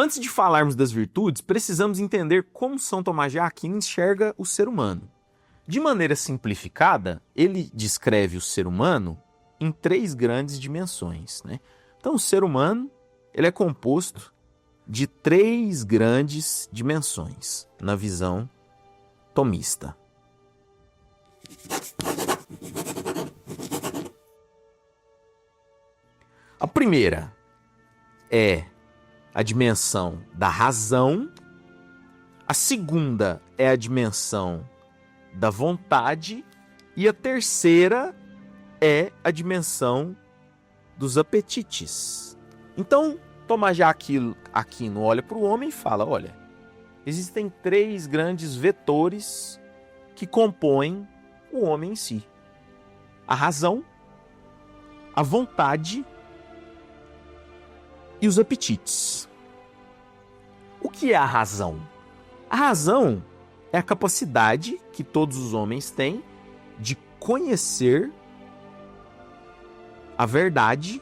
Antes de falarmos das virtudes, precisamos entender como São Tomás de Aquino enxerga o ser humano. De maneira simplificada, ele descreve o ser humano em 3 grandes dimensões, né? Então, o ser humano ele é composto de 3 grandes dimensões na visão tomista. A primeira é a dimensão da razão, a segunda é a dimensão da vontade e a terceira é a dimensão dos apetites. Então, Tomás de Aquino olha para o homem e fala, olha, existem 3 grandes vetores que compõem o homem em si. A razão, a vontade e os apetites. O que é a razão? A razão é a capacidade que todos os homens têm de conhecer a verdade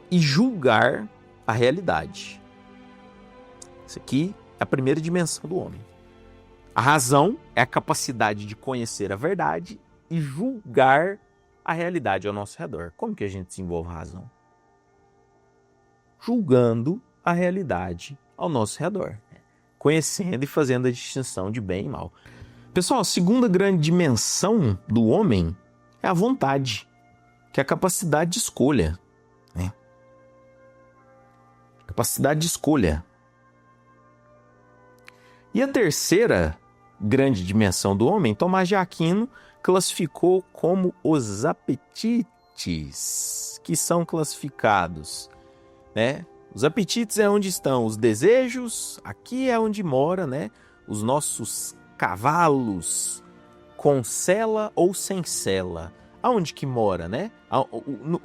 e julgar a realidade. Isso aqui é a primeira dimensão do homem. A razão é a capacidade de conhecer a verdade e julgar a realidade ao nosso redor. Como que a gente desenvolve a razão? Julgando a realidade ao nosso redor. Conhecendo e fazendo a distinção de bem e mal. Pessoal, a segunda grande dimensão do homem é a vontade, que é a capacidade de escolha. Né? Capacidade de escolha. E a terceira grande dimensão do homem, Tomás de Aquino classificou como os apetites, que são classificados, né? Os apetites é onde estão os desejos, aqui é onde mora, né, os nossos cavalos, com sela ou sem sela. Aonde que mora, né?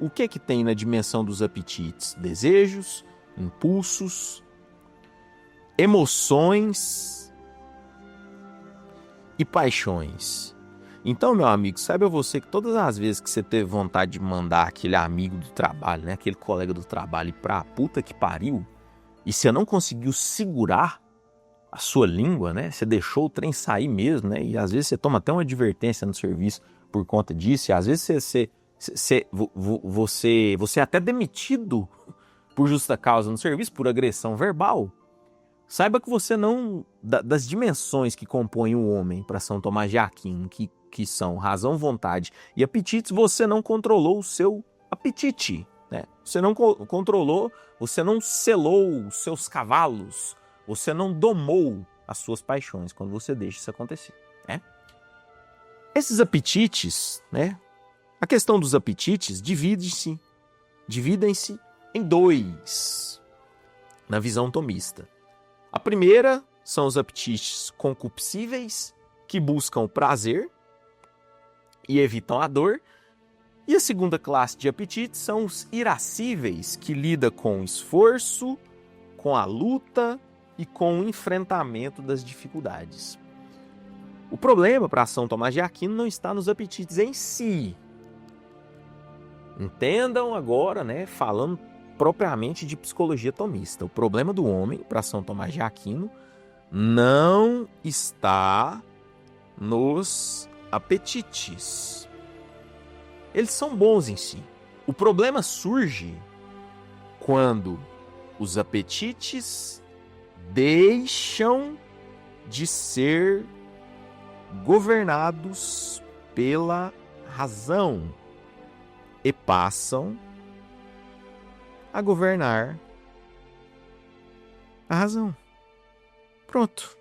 O que é que tem na dimensão dos apetites? Desejos, impulsos, emoções e paixões. Então, meu amigo, saiba você que todas as vezes que você teve vontade de mandar aquele amigo do trabalho, né, aquele colega do trabalho ir pra puta que pariu, e você não conseguiu segurar a sua língua, né, você deixou o trem sair mesmo, né, e às vezes você toma até uma advertência no serviço por conta disso, e às vezes você é até demitido por justa causa no serviço, por agressão verbal. Saiba que você não, das dimensões que compõem o homem para São Tomás de Aquino, que são razão, vontade e apetites, você não controlou o seu apetite, né? Você não controlou, você não selou os seus cavalos, você não domou as suas paixões quando você deixa isso acontecer, né? Esses apetites, né? A questão dos apetites dividem-se em 2 na visão tomista. A primeira são os apetites concupiscíveis, que buscam o prazer e evitam a dor. E a segunda classe de apetites são os irascíveis, que lidam com o esforço, com a luta e com o enfrentamento das dificuldades. O problema para São Tomás de Aquino não está nos apetites em si. Entendam agora, né, falando propriamente de psicologia tomista. O problema do homem, para São Tomás de Aquino, não está nos apetites. Eles são bons em si. O problema surge quando os apetites deixam de ser governados pela razão e passam a governar a razão. Pronto.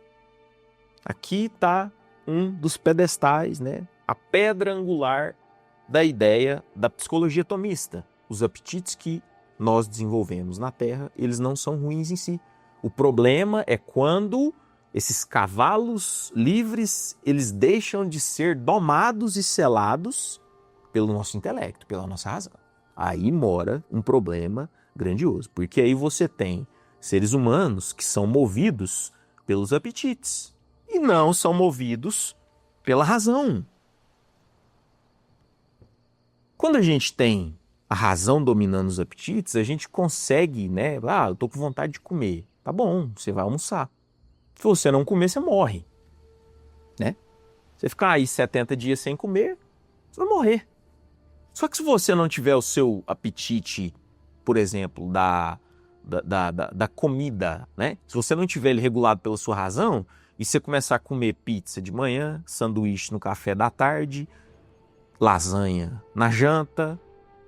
Aqui está um dos pedestais, né? A pedra angular da ideia da psicologia tomista. Os apetites que nós desenvolvemos na Terra, eles não são ruins em si. O problema é quando esses cavalos livres, eles deixam de ser domados e selados pelo nosso intelecto, pela nossa razão. Aí mora um problema grandioso, porque aí você tem seres humanos que são movidos pelos apetites e não são movidos pela razão. Quando a gente tem a razão dominando os apetites, a gente consegue, né? Ah, eu tô com vontade de comer. Tá bom, você vai almoçar. Se você não comer, você morre, né? Você ficar aí 70 dias sem comer, você vai morrer. Só que se você não tiver o seu apetite, por exemplo, da comida, né? Se você não tiver ele regulado pela sua razão, e você começar a comer pizza de manhã, sanduíche no café da tarde, lasanha na janta,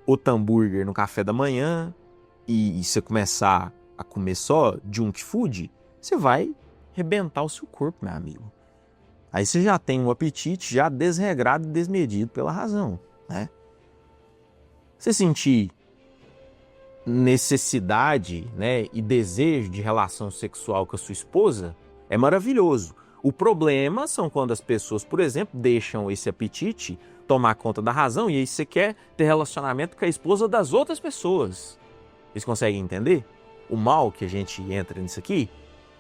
outro hambúrguer no café da manhã, e você começar a comer só junk food, você vai arrebentar o seu corpo, meu amigo. Aí você já tem um apetite já desregrado e desmedido pela razão, né? Você sentir necessidade, né, e desejo de relação sexual com a sua esposa é maravilhoso. O problema são quando as pessoas, por exemplo, deixam esse apetite tomar conta da razão e aí você quer ter relacionamento com a esposa das outras pessoas. Vocês conseguem entender o mal que a gente entra nisso aqui?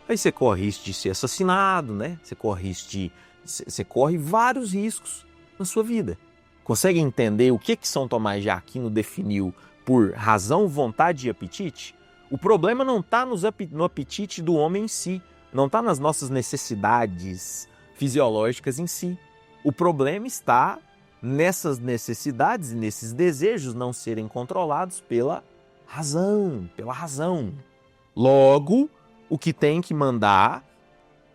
Aí você corre risco de ser assassinado, né? Você corre vários riscos na sua vida. Consegue entender o que São Tomás de Aquino definiu por razão, vontade e apetite? O problema não está no apetite do homem em si, não está nas nossas necessidades fisiológicas em si. O problema está nessas necessidades e nesses desejos não serem controlados pela razão, Logo, o que tem que mandar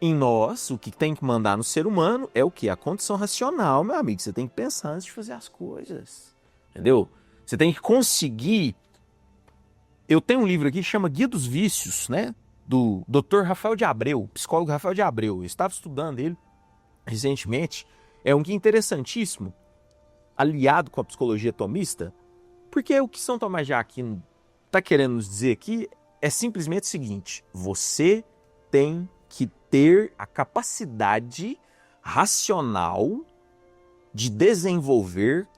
em nós, o que tem que mandar no ser humano é o quê? A condição racional, meu amigo. Você tem que pensar antes de fazer as coisas, entendeu? Você tem que conseguir... Eu tenho um livro aqui que chama Guia dos Vícios, né? Do Dr. Rafael de Abreu, psicólogo Rafael de Abreu. Eu estava estudando ele recentemente. É um guia interessantíssimo, aliado com a psicologia tomista, porque o que São Tomás de Aquino está querendo nos dizer aqui é simplesmente o seguinte: você tem que ter a capacidade racional de desenvolver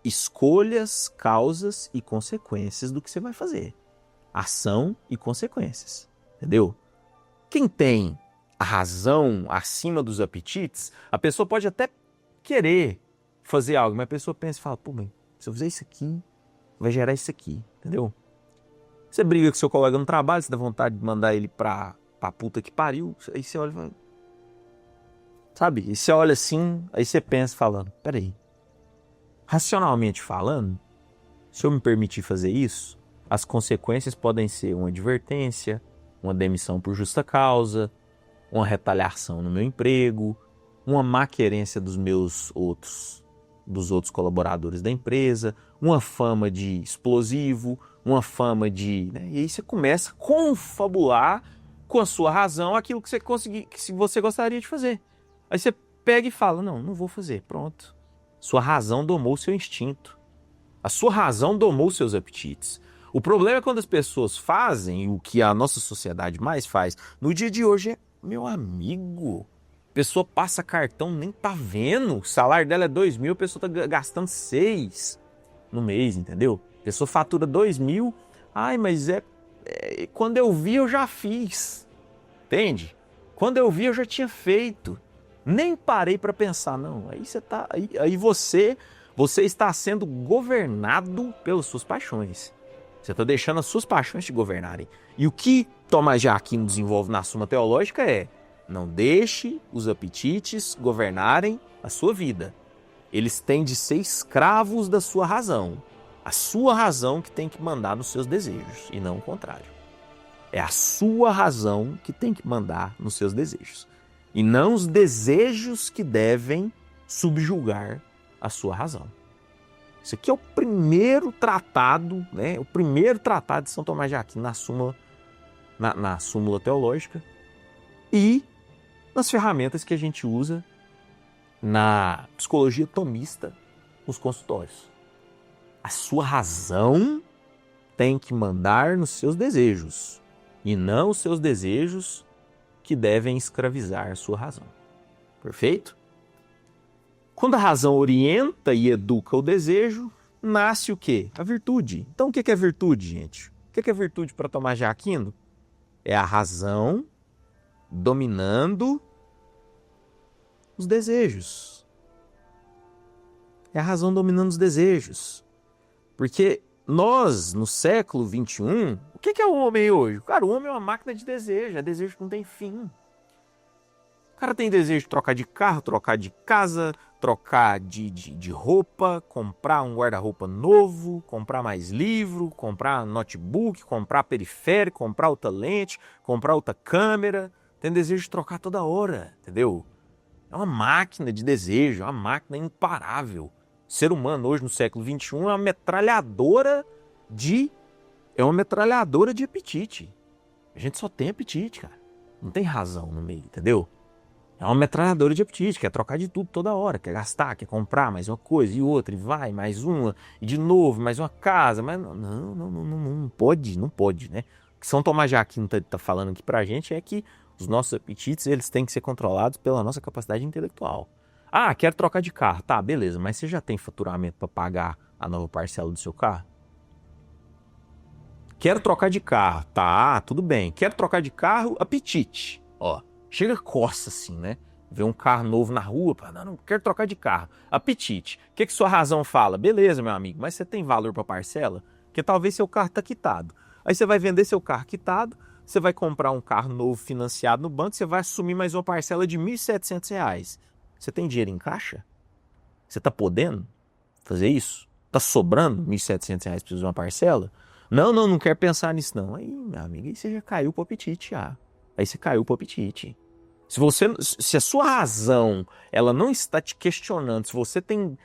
escolhas, causas e consequências do que você vai fazer. Ação e consequências, entendeu? Quem tem a razão acima dos apetites, a pessoa pode até querer fazer algo, mas a pessoa pensa e fala, pô, bem, se eu fizer isso aqui, vai gerar isso aqui, entendeu? Você briga com seu colega no trabalho, você dá vontade de mandar ele pra puta que pariu, aí você olha e fala, sabe? E você olha assim, aí você pensa falando, peraí, racionalmente falando, se eu me permitir fazer isso, as consequências podem ser uma advertência, uma demissão por justa causa, uma retaliação no meu emprego, uma má querência dos outros colaboradores da empresa, uma fama de explosivo, uma fama de... Né? E aí você começa a confabular com a sua razão aquilo que você gostaria de fazer. Aí você pega e fala, não vou fazer, pronto. Sua razão domou o seu instinto. A sua razão domou os seus apetites. O problema é quando as pessoas fazem o que a nossa sociedade mais faz. No dia de hoje é, meu amigo, a pessoa passa cartão, nem tá vendo. O salário dela é 2 mil, a pessoa tá gastando 6 no mês, entendeu? A pessoa fatura 2 mil. Ai, mas quando eu vi eu já fiz. Entende? Quando eu vi eu já tinha feito. Nem parei para pensar, não. Aí você está sendo governado pelas suas paixões. Você está deixando as suas paixões te governarem. E o que Tomás de Aquino desenvolve na Suma Teológica é: não deixe os apetites governarem a sua vida. Eles têm de ser escravos da sua razão. A sua razão que tem que mandar nos seus desejos, e não o contrário. É a sua razão que tem que mandar nos seus desejos. E não os desejos que devem subjugar a sua razão. Isso aqui é o primeiro tratado, né? O primeiro tratado de São Tomás de Aquino na súmula teológica e nas ferramentas que a gente usa na psicologia tomista nos consultórios. A sua razão tem que mandar nos seus desejos e não os seus desejos que devem escravizar a sua razão. Perfeito? Quando a razão orienta e educa o desejo, nasce o quê? A virtude. Então o que é virtude, gente? O que é virtude para Tomás de Aquino? É a razão dominando os desejos. É a razão dominando os desejos. Porque nós, no século XXI, o que é o homem hoje? Cara, o homem é uma máquina de desejo, é desejo que não tem fim. O cara tem desejo de trocar de carro, trocar de casa, trocar de roupa, comprar um guarda-roupa novo, comprar mais livro, comprar notebook, comprar periférico, comprar outra lente, comprar outra câmera. Tem desejo de trocar toda hora, entendeu? É uma máquina de desejo, é uma máquina imparável. O ser humano hoje no século XXI é uma metralhadora de apetite. A gente só tem apetite, cara. Não tem razão no meio, entendeu? É uma metralhadora de apetite, quer trocar de tudo toda hora, quer gastar, quer comprar mais uma coisa e outra, e vai, mais uma, e de novo, mais uma casa, mas não pode, né? O que São Tomás de Aquino tá falando aqui pra gente é que os nossos apetites, eles têm que ser controlados pela nossa capacidade intelectual. Ah, quero trocar de carro, tá, beleza, mas você já tem faturamento para pagar a nova parcela do seu carro? Quero trocar de carro, tá, tudo bem. Quero trocar de carro, apetite, ó. Chega coça assim, né? Vê um carro novo na rua, não quero trocar de carro. Apetite. O que sua razão fala? Beleza, meu amigo, mas você tem valor para parcela? Porque talvez seu carro tá quitado. Aí você vai vender seu carro quitado, você vai comprar um carro novo financiado no banco, você vai assumir mais uma parcela de R$ 1.700. Você tem dinheiro em caixa? Você tá podendo fazer isso? Tá sobrando R$ 1.700 para fazer uma parcela? Não quero pensar nisso não. Aí, meu amigo, aí você já caiu pro apetite, já. Aí você caiu pro apetite. Se a sua razão ela não está te questionando se você tem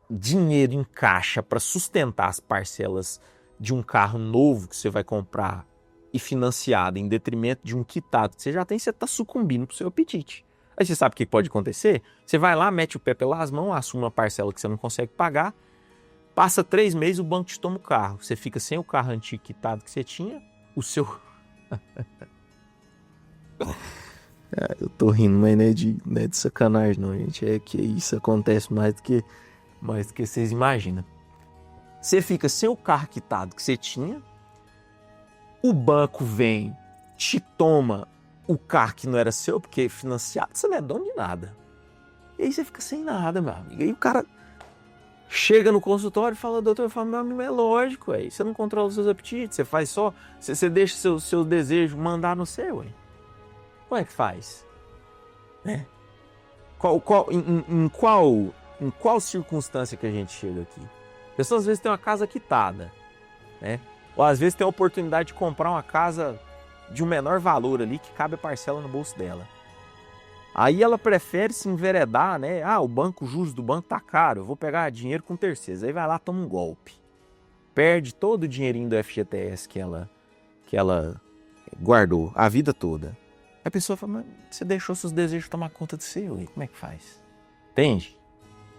dinheiro em caixa para sustentar as parcelas de um carro novo que você vai comprar e financiado em detrimento de um quitado que você já tem, você está sucumbindo pro seu apetite. Aí você sabe o que pode acontecer? Você vai lá, mete o pé pelas mãos, assume uma parcela que você não consegue pagar, passa 3 meses, o banco te toma o carro. Você fica sem o carro antigo quitado que você tinha, o seu... Eu tô rindo, mas não é de sacanagem não, gente. É que isso acontece mais do que vocês imaginam. Você fica sem o carro quitado que você tinha, o banco vem, te toma o carro que não era seu, porque financiado você não é dono de nada. E aí você fica sem nada, meu amigo. E aí o cara chega no consultório e fala, doutor, eu falo, meu amigo, é lógico, aí você não controla os seus apetites, você faz só, você deixa seu desejo mandar no seu, aí. Como é que faz? Né? Em qual circunstância que a gente chega aqui? Pessoas às vezes têm uma casa quitada, né? Ou às vezes tem a oportunidade de comprar uma casa de um menor valor ali, que cabe a parcela no bolso dela. Aí ela prefere se enveredar, né? Ah, o juros do banco tá caro, eu vou pegar dinheiro com terceiros. Aí vai lá, toma um golpe. Perde todo o dinheirinho do FGTS que ela guardou a vida toda. A pessoa fala, mas você deixou seus desejos tomar conta do seu, e como é que faz? Entende?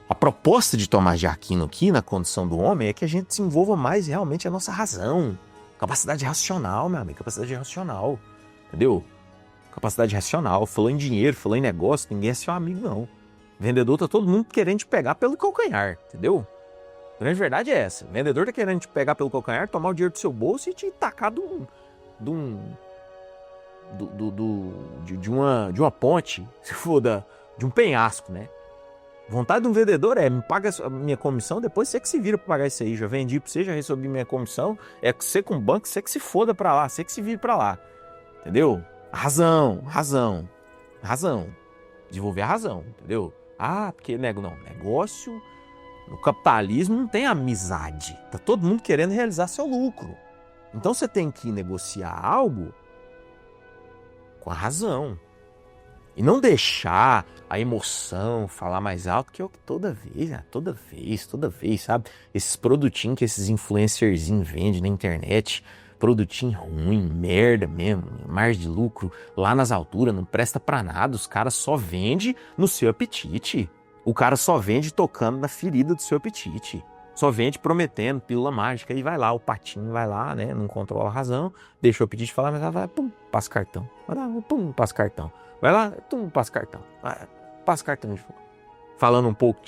A proposta de Tomás de Aquino aqui, na condição do homem, é que a gente desenvolva mais realmente a nossa razão. Capacidade racional, meu amigo, capacidade racional. Entendeu? Capacidade racional. Falou em dinheiro, falou em negócio, ninguém é seu amigo, não. Vendedor tá todo mundo querendo te pegar pelo calcanhar, entendeu? A grande verdade é essa. O vendedor tá querendo te pegar pelo calcanhar, tomar o dinheiro do seu bolso e te tacar de uma ponte, se for de um penhasco, né? Vontade de um vendedor é, me paga a minha comissão, depois você que se vira pra pagar isso aí. Já vendi pra você, já recebi minha comissão. É você com o banco, você que se foda pra lá, você que se vira pra lá. Entendeu? Razão. Desenvolver a razão, entendeu? Ah, porque negócio, no capitalismo não tem amizade. Tá todo mundo querendo realizar seu lucro. Então você tem que negociar algo com a razão. E não deixar a emoção falar mais alto, que é o que toda vez, sabe? Esses produtinhos que esses influencerzinhos vendem na internet, produtinho ruim, merda mesmo, margem de lucro lá nas alturas, não presta pra nada, os caras só vendem no seu apetite. O cara só vende tocando na ferida do seu apetite. Só vende prometendo pílula mágica e vai lá, o patinho vai lá, né? Não controla a razão, deixa o apetite falar, mas ela vai, pum, passa cartão. Vai lá, pum, passa cartão. Vai lá, pum, passa cartão. Vai, passa cartão de fogo. Falando um pouco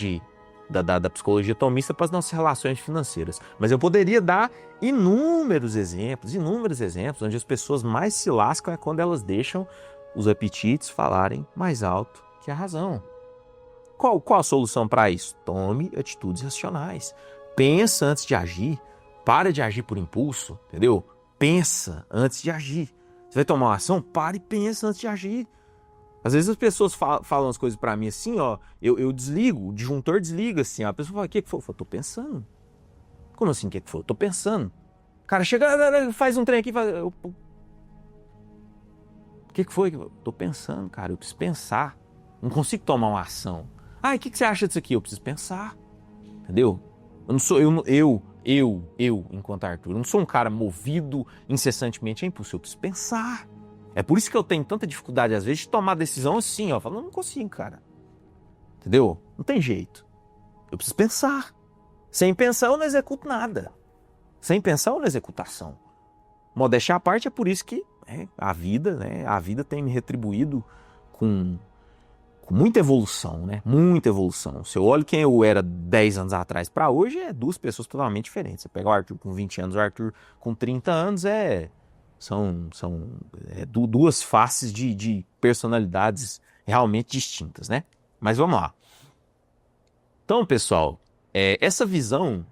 da psicologia tomista para as nossas relações financeiras. Mas eu poderia dar inúmeros exemplos, onde as pessoas mais se lascam é quando elas deixam os apetites falarem mais alto que a razão. Qual a solução para isso? Tome atitudes racionais. Pensa antes de agir. Para de agir por impulso, entendeu? Pensa antes de agir. Você vai tomar uma ação? Para e pensa antes de agir. Às vezes as pessoas falam as coisas pra mim assim, ó, eu desligo, o disjuntor desliga assim, ó, a pessoa fala, o que foi? Eu falo, tô pensando. Como assim, o que foi? Eu tô pensando. Cara, chega, faz um trem aqui, o que foi? Eu tô pensando, cara, eu preciso pensar. Não consigo tomar uma ação. Ah, e o que você acha disso aqui? Eu preciso pensar, entendeu? Eu não sou, enquanto Arthur, eu não sou um cara movido incessantemente a impulso, eu preciso pensar. É por isso que eu tenho tanta dificuldade, às vezes, de tomar decisão assim, ó. Falando, não consigo, cara. Entendeu? Não tem jeito. Eu preciso pensar. Sem pensar, eu não executo nada. Sem pensar, eu não executo ação. Modéstia à parte, é por isso que a vida, né? A vida tem me retribuído com muita evolução, né? Muita evolução. Se eu olho quem eu era 10 anos atrás para hoje, é duas pessoas totalmente diferentes. Você pega o Arthur com 20 anos, o Arthur com 30 anos, são duas faces de personalidades realmente distintas, né? Mas vamos lá. Então, pessoal, essa visão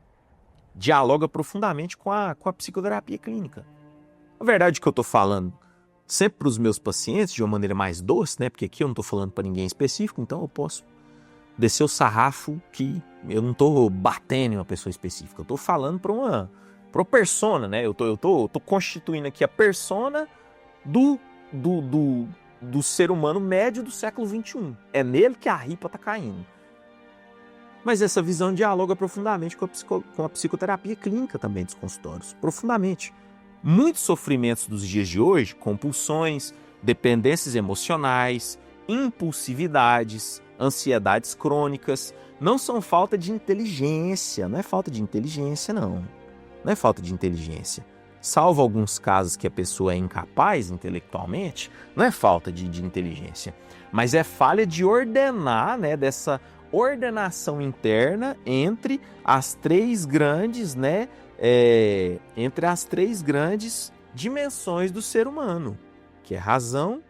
dialoga profundamente com a psicoterapia clínica. A verdade é que eu estou falando sempre para os meus pacientes de uma maneira mais doce, né? Porque aqui eu não estou falando para ninguém específico, então eu posso descer o sarrafo que eu não estou batendo em uma pessoa específica. Eu estou falando para uma persona, né? Eu tô constituindo aqui a persona do ser humano médio do século XXI. É nele que a ripa está caindo. Mas essa visão dialoga profundamente com a psicoterapia clínica também dos consultórios. Profundamente. Muitos sofrimentos dos dias de hoje, compulsões, dependências emocionais, impulsividades, ansiedades crônicas, não são falta de inteligência. Não é falta de inteligência, não. Não é falta de inteligência. Salvo alguns casos que a pessoa é incapaz intelectualmente, não é falta de inteligência. Mas é falha de ordenar, né, dessa ordenação interna entre as três grandes, né, entre as três grandes dimensões do ser humano, que é razão,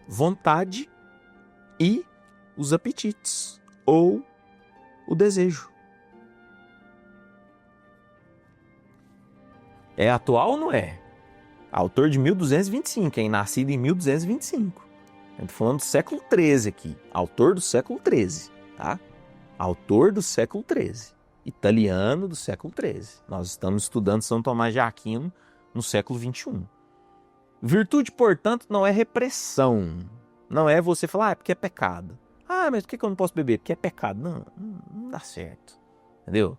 vontade e os apetites, ou o desejo. É atual ou não é? Autor de 1225, nascido em 1225. Eu tô falando do século XIII aqui. Autor do século XIII, tá? Autor do século XIII. Italiano do século XIII. Nós estamos estudando São Tomás de Aquino no século XXI. Virtude, portanto, não é repressão. Não é você falar, é porque é pecado. Ah, mas por que eu não posso beber? Porque é pecado. Não dá certo. Entendeu?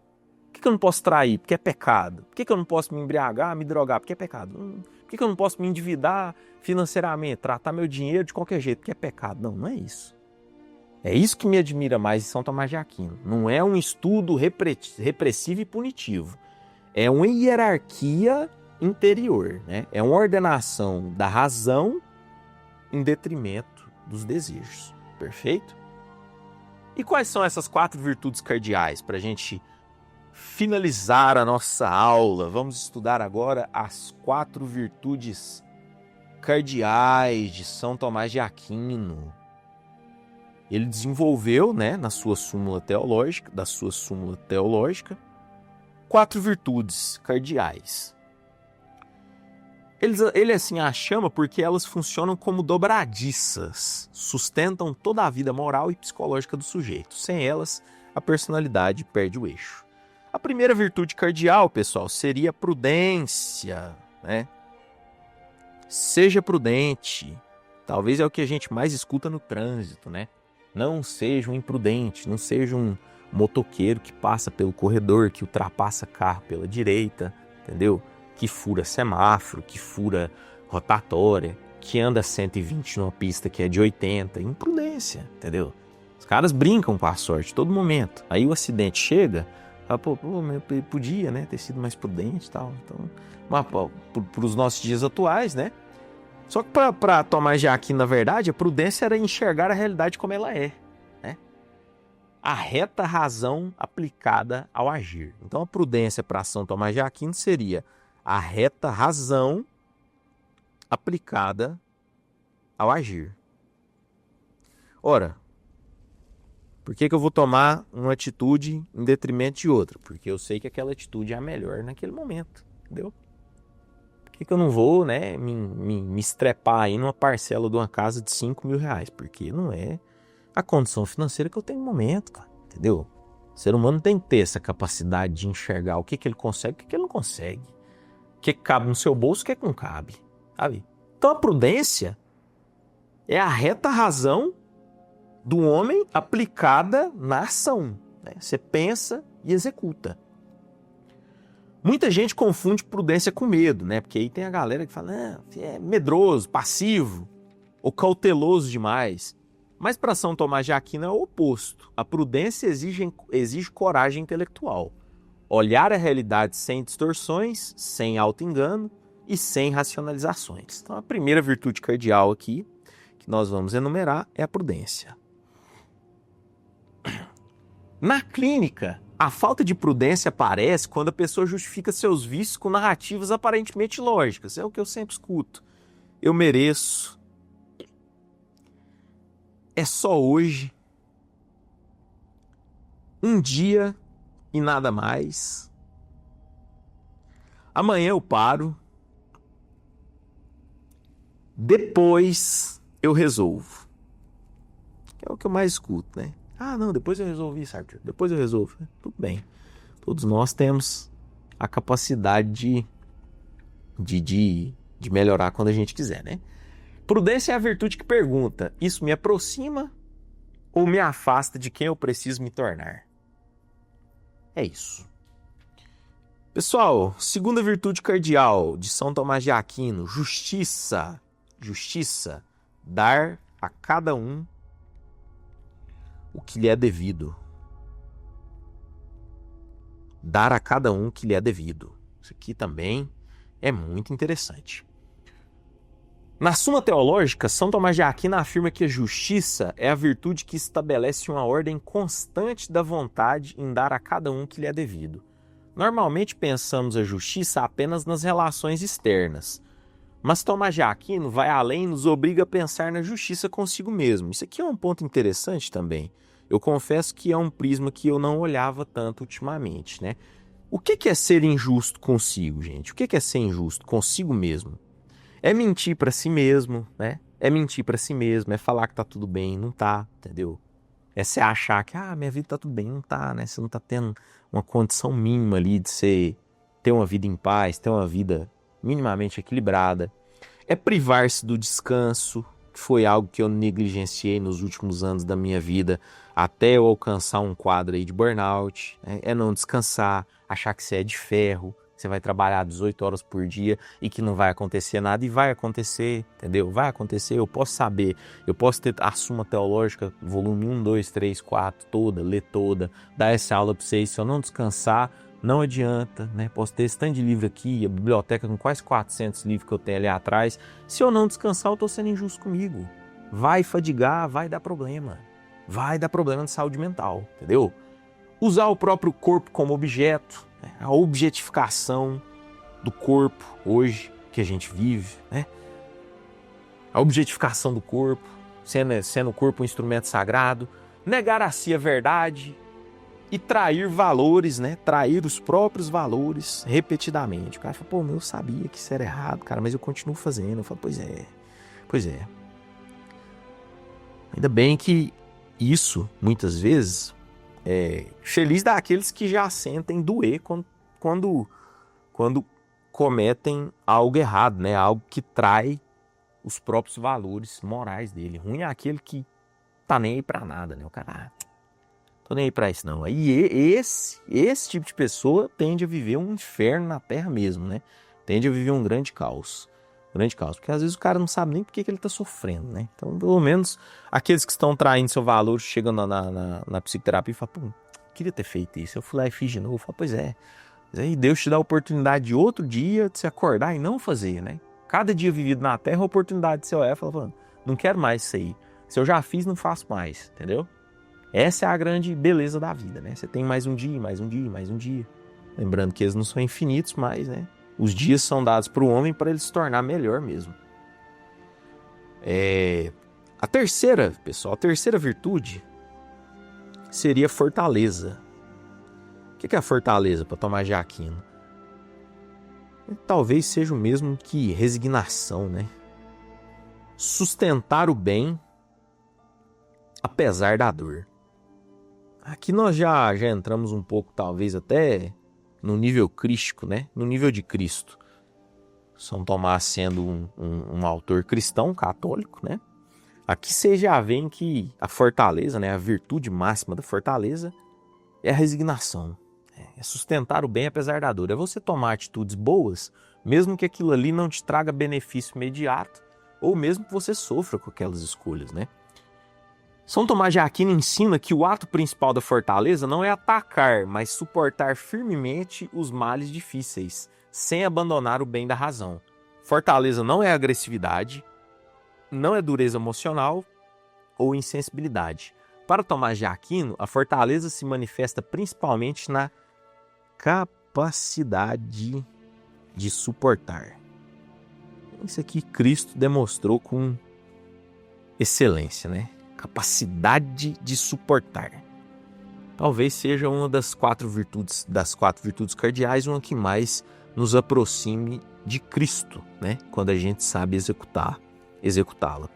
Por que eu não posso trair? Porque é pecado. Por que eu não posso me embriagar, me drogar? Porque é pecado. Por que eu não posso me endividar financeiramente, tratar meu dinheiro de qualquer jeito? Porque é pecado. Não é isso. É isso que me admira mais em São Tomás de Aquino. Não é um estudo repressivo e punitivo. É uma hierarquia interior, né? É uma ordenação da razão em detrimento dos desejos. Perfeito? E quais são essas 4 virtudes cardeais para a gente finalizar a nossa aula? Vamos estudar agora as 4 virtudes cardeais de São Tomás de Aquino. Ele desenvolveu, né, da sua súmula teológica, 4 virtudes cardeais. Ele assim as chama porque elas funcionam como dobradiças, sustentam toda a vida moral e psicológica do sujeito. Sem elas, a personalidade perde o eixo. A primeira virtude cardeal, pessoal, seria a prudência, né? Seja prudente. Talvez é o que a gente mais escuta no trânsito, né? Não seja um imprudente, não seja um motoqueiro que passa pelo corredor, que ultrapassa carro pela direita, entendeu? Que fura semáforo, que fura rotatória, que anda 120 numa pista que é de 80. Imprudência, entendeu? Os caras brincam com a sorte todo momento. Aí o acidente chega, fala, podia, né, ter sido mais prudente e tal. Então, para os nossos dias atuais, né? Só que para Tomás de Aquino, na verdade, a prudência era enxergar a realidade como ela é, né? A reta razão aplicada ao agir. Então, a prudência para São Tomás de Aquino seria a reta razão aplicada ao agir. Ora, Por que eu vou tomar uma atitude em detrimento de outra? Porque eu sei que aquela atitude é a melhor naquele momento, entendeu? Por que eu não vou, né, me estrepar aí numa parcela de uma casa de 5 mil reais? Porque não é a condição financeira que eu tenho no momento, cara, entendeu? O ser humano tem que ter essa capacidade de enxergar o que ele consegue e o que ele não consegue. O que cabe no seu bolso e o que não cabe, sabe? Então a prudência é a reta razão do homem aplicada na ação, né? Você pensa e executa. Muita gente confunde prudência com medo, né? Porque aí tem a galera que fala, é medroso, passivo ou cauteloso demais. Mas para São Tomás de Aquino é o oposto. A prudência exige coragem intelectual. Olhar a realidade sem distorções, sem auto-engano e sem racionalizações. Então a primeira virtude cardeal aqui que nós vamos enumerar é a prudência. Na clínica, a falta de prudência aparece quando a pessoa justifica seus vícios com narrativas aparentemente lógicas. É o que eu sempre escuto. Eu mereço. É só hoje. Um dia e nada mais. Amanhã eu paro. Depois eu resolvo. É o que eu mais escuto, né? Ah, não, depois eu resolvi isso, Arthur. Depois eu resolvo. Tudo bem. Todos nós temos a capacidade de melhorar quando a gente quiser, né? Prudência é a virtude que pergunta: isso me aproxima ou me afasta de quem eu preciso me tornar? É isso. Pessoal, segunda virtude cardeal de São Tomás de Aquino: justiça. Justiça. Dar a cada um o que lhe é devido. Dar a cada um o que lhe é devido. Isso aqui também é muito interessante. Na Suma Teológica, São Tomás de Aquino afirma que a justiça é a virtude que estabelece uma ordem constante da vontade em dar a cada um o que lhe é devido. Normalmente pensamos a justiça apenas nas relações externas, mas Tomás de Aquino vai além e nos obriga a pensar na justiça consigo mesmo. Isso aqui é um ponto interessante também. Eu confesso que é um prisma que eu não olhava tanto ultimamente, né? O que é ser injusto consigo, gente? O que é ser injusto consigo mesmo? É mentir para si mesmo, né? É mentir para si mesmo, é falar que tá tudo bem, não tá, entendeu? É você achar que, minha vida tá tudo bem, não tá, né? Você não tá tendo uma condição mínima ali de ter uma vida em paz, ter uma vida minimamente equilibrada. É privar-se do descanso, que foi algo que eu negligenciei nos últimos anos da minha vida, até eu alcançar um quadro aí de burnout. É não descansar, achar que você é de ferro, você vai trabalhar 18 horas por dia e que não vai acontecer nada. E vai acontecer, entendeu? Vai acontecer, eu posso saber. Eu posso ter a Suma Teológica, volume 1, 2, 3, 4, toda, ler toda, dar essa aula para vocês. Se eu não descansar, não adianta, né? Posso ter esse tanto de livro aqui, a biblioteca com quase 400 livros que eu tenho ali atrás. Se eu não descansar, eu estou sendo injusto comigo. Vai fadigar, vai dar problema. Vai dar problema de saúde mental, entendeu? Usar o próprio corpo como objeto, né? A objetificação do corpo hoje que a gente vive, né? A objetificação do corpo, sendo o corpo um instrumento sagrado, negar a si a verdade e trair valores, né? Trair os próprios valores repetidamente. O cara fala, eu sabia que isso era errado, cara, mas eu continuo fazendo. Eu falo, pois é. Ainda bem que isso, muitas vezes, feliz daqueles que já sentem doer quando cometem algo errado, né? Algo que trai os próprios valores morais dele. Ruim é aquele que tá nem aí pra nada, né? O cara, tô nem aí pra isso não. Aí esse tipo de pessoa tende a viver um inferno na terra mesmo, né? Tende a viver um grande caos. Porque às vezes o cara não sabe nem por que ele tá sofrendo, né? Então, pelo menos, aqueles que estão traindo seu valor chegam na psicoterapia e falam, queria ter feito isso. Eu fui lá e fiz de novo. Eu falo, pois é. E Deus te dá a oportunidade de outro dia de se acordar e não fazer, né? Cada dia vivido na terra é a oportunidade de você olhar e falar, não quero mais isso aí. Se eu já fiz, não faço mais, entendeu? Essa é a grande beleza da vida, né? Você tem mais um dia, mais um dia, mais um dia. Lembrando que eles não são infinitos, mas, né? Os dias são dados para o homem para ele se tornar melhor mesmo. A terceira virtude seria fortaleza. O que é a fortaleza para Tomás de Aquino? Talvez seja o mesmo que resignação, né? Sustentar o bem apesar da dor. Aqui nós já entramos um pouco, talvez até no nível crístico, né? No nível de Cristo. São Tomás sendo um autor cristão, católico, né? Aqui você já vê que a fortaleza, né? A virtude máxima da fortaleza é a resignação. É sustentar o bem apesar da dor. É você tomar atitudes boas, mesmo que aquilo ali não te traga benefício imediato, ou mesmo que você sofra com aquelas escolhas, né? São Tomás de Aquino ensina que o ato principal da fortaleza não é atacar, mas suportar firmemente os males difíceis, sem abandonar o bem da razão. Fortaleza não é agressividade, não é dureza emocional ou insensibilidade. Para Tomás de Aquino, a fortaleza se manifesta principalmente na capacidade de suportar. Isso aqui Cristo demonstrou com excelência, né? Capacidade de suportar. Talvez seja uma das quatro virtudes cardeais, uma que mais nos aproxime de Cristo, né? Quando a gente sabe executá-la.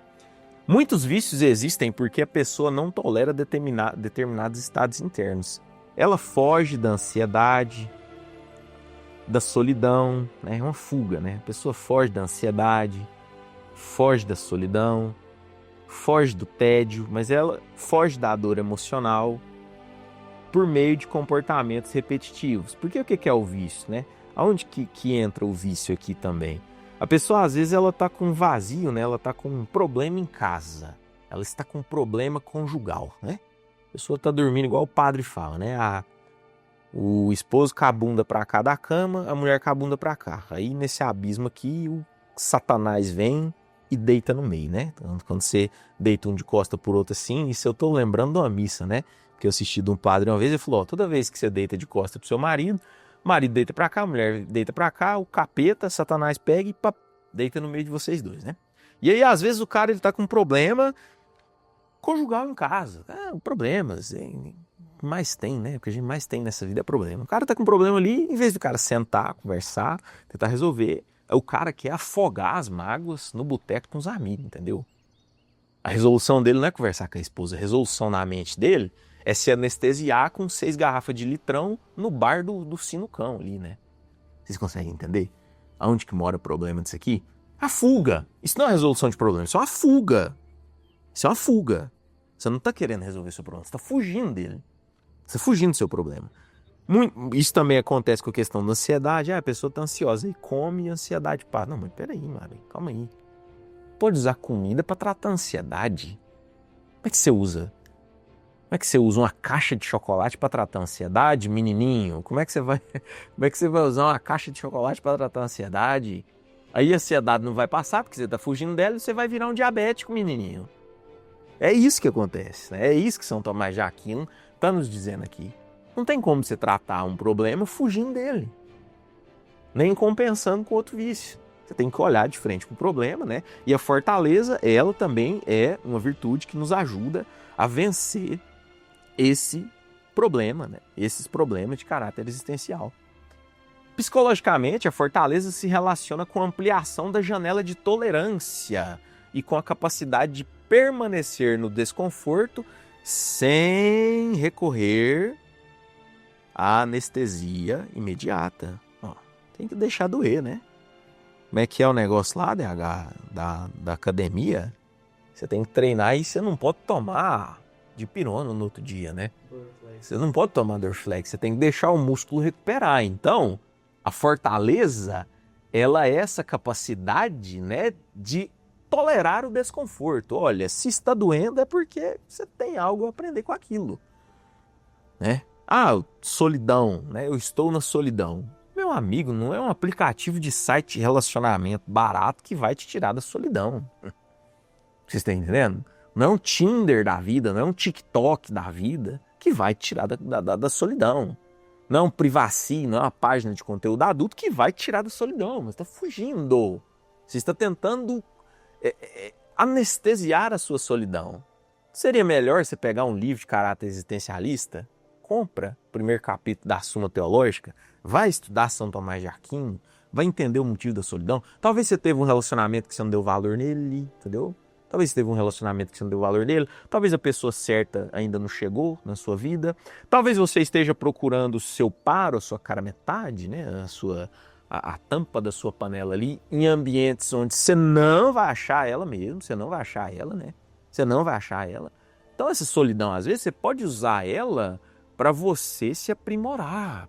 Muitos vícios existem porque a pessoa não tolera determinados estados internos. Ela foge da ansiedade, da solidão, né? É uma fuga, né? A pessoa foge da ansiedade, foge da solidão, foge do tédio, mas ela foge da dor emocional por meio de comportamentos repetitivos. Porque o que é o vício, né? Aonde que entra o vício aqui também? A pessoa, às vezes, ela está com um vazio, né? Ela está com um problema em casa. Ela está com um problema conjugal, né? A pessoa está dormindo igual o padre fala, né? O esposo com a bunda para cá da cama, a mulher com a bunda para cá. Aí, nesse abismo aqui, o Satanás vem e deita no meio, né? Quando você deita um de costa por outro assim, isso eu tô lembrando de uma missa, né? Que eu assisti de um padre uma vez, ele falou, toda vez que você deita de costa pro seu marido, o marido deita pra cá, a mulher deita pra cá, o capeta, Satanás pega e deita no meio de vocês dois, né? E aí, às vezes, o cara ele tá com um problema conjugal em casa. Problemas, mais tem, né? O que a gente mais tem nessa vida é problema. O cara tá com um problema ali, em vez do cara sentar, conversar, tentar resolver, o cara quer afogar as mágoas no boteco com os amigos, entendeu? A resolução dele não é conversar com a esposa, a resolução na mente dele é se anestesiar com 6 garrafas de litrão no bar do Sinucão ali, né? Vocês conseguem entender? Aonde que mora o problema disso aqui? A fuga. Isso não é resolução de problema, isso é uma fuga. Isso é uma fuga. Você não está querendo resolver seu problema, você está fugindo dele. Você está fugindo do seu problema. Isso também acontece com a questão da ansiedade. A pessoa está ansiosa e come e a ansiedade passa. Não, mas peraí, Mari, calma aí. Pode usar comida para tratar a ansiedade? Como é que você usa? Como é que você usa uma caixa de chocolate para tratar a ansiedade, menininho? Como é que você vai usar uma caixa de chocolate para tratar a ansiedade? Aí a ansiedade não vai passar porque você está fugindo dela e você vai virar um diabético, menininho. É isso que acontece, né? É isso que São Tomás de Aquino está nos dizendo aqui. Não tem como você tratar um problema fugindo dele, nem compensando com outro vício. Você tem que olhar de frente para o problema, né? E a fortaleza, ela também é uma virtude que nos ajuda a vencer esse problema, né? Esses problemas de caráter existencial. Psicologicamente, a fortaleza se relaciona com a ampliação da janela de tolerância e com a capacidade de permanecer no desconforto sem recorrer à anestesia imediata. Tem que deixar doer, né? Como é que é o negócio lá, DH, da academia? Você tem que treinar e você não pode tomar dipirona no outro dia, né? Você não pode tomar Dorflex, você tem que deixar o músculo recuperar. Então, a fortaleza, ela é essa capacidade, né, de tolerar o desconforto. Olha, se está doendo é porque você tem algo a aprender com aquilo, né? Solidão, né? Eu estou na solidão. Meu amigo, não é um aplicativo de site de relacionamento barato que vai te tirar da solidão. Vocês estão entendendo? Não é um Tinder da vida, não é um TikTok da vida que vai te tirar da solidão. Não é um Privacy, não é uma página de conteúdo adulto que vai te tirar da solidão. Mas está fugindo. Você está tentando anestesiar a sua solidão. Seria melhor você pegar um livro de caráter existencialista? Compra o primeiro capítulo da Suma Teológica, vai estudar São Tomás de Aquino, vai entender o motivo da solidão. Talvez você teve um relacionamento que você não deu valor nele, entendeu? Talvez você teve um relacionamento que você não deu valor nele. Talvez a pessoa certa ainda não chegou na sua vida. Talvez você esteja procurando o seu par, a sua cara metade, né? A tampa da sua panela ali, em ambientes onde você não vai achar ela mesmo, você não vai achar ela, né? Você não vai achar ela. Então essa solidão, às vezes, você pode usar ela para você se aprimorar,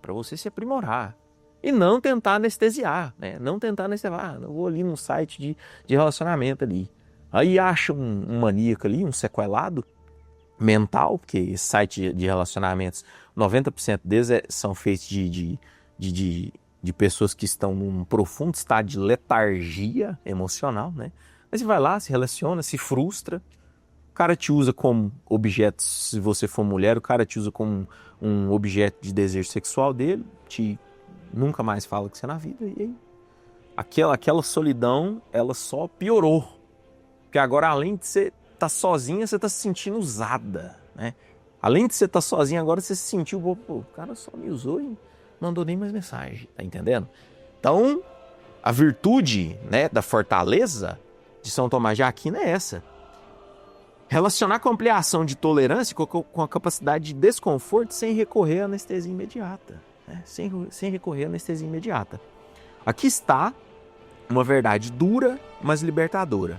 E não tentar anestesiar, né? Não tentar anestesiar. Eu vou ali num site de relacionamento ali. Aí acha um maníaco ali, um sequelado mental, porque esse site de relacionamentos, 90% deles são feitos de pessoas que estão num profundo estado de letargia emocional, né? Aí você vai lá, se relaciona, se frustra, o cara te usa como objeto, se você for mulher, o cara te usa como um objeto de desejo sexual dele, nunca mais fala com você na vida, e aí aquela solidão, ela só piorou. Porque agora, além de você estar sozinha, você está se sentindo usada, né? Além de você estar sozinha, agora você se sentiu, pô, o cara só me usou e mandou nem mais mensagem, tá entendendo? Então, a virtude, né, da fortaleza de São Tomás de Aquino é essa. Relacionar com ampliação de tolerância com a capacidade de desconforto sem recorrer à anestesia imediata, né? Sem recorrer à anestesia imediata. Aqui está uma verdade dura, mas libertadora.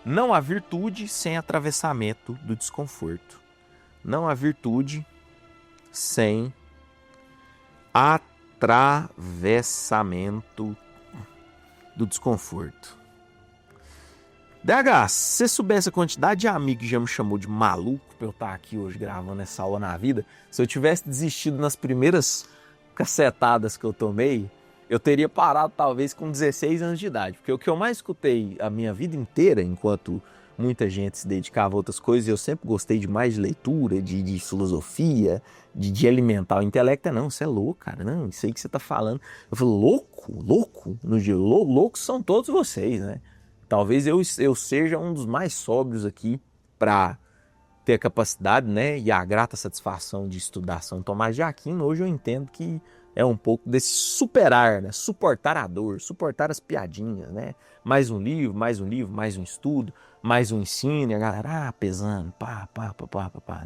Não há virtude sem atravessamento do desconforto. Não há virtude sem atravessamento do desconforto. DH, se você soubesse a quantidade de amigo que já me chamou de maluco pra eu estar aqui hoje gravando essa aula na vida, se eu tivesse desistido nas primeiras cacetadas que eu tomei, eu teria parado talvez com 16 anos de idade, porque o que eu mais escutei a minha vida inteira, enquanto muita gente se dedicava a outras coisas, eu sempre gostei demais de leitura, de filosofia, de alimentar o intelecto. Não, você é louco, cara, não, isso aí que você tá falando. Eu falo, louco? No dia, loucos são todos vocês, né? Talvez eu seja um dos mais sóbrios aqui para ter a capacidade, né, e a grata satisfação de estudar São Tomás de Aquino. Hoje eu entendo que é um pouco desse superar, né? Suportar a dor, suportar as piadinhas, né? Mais um livro, mais um estudo, mais um ensino, e a galera pesando, pá,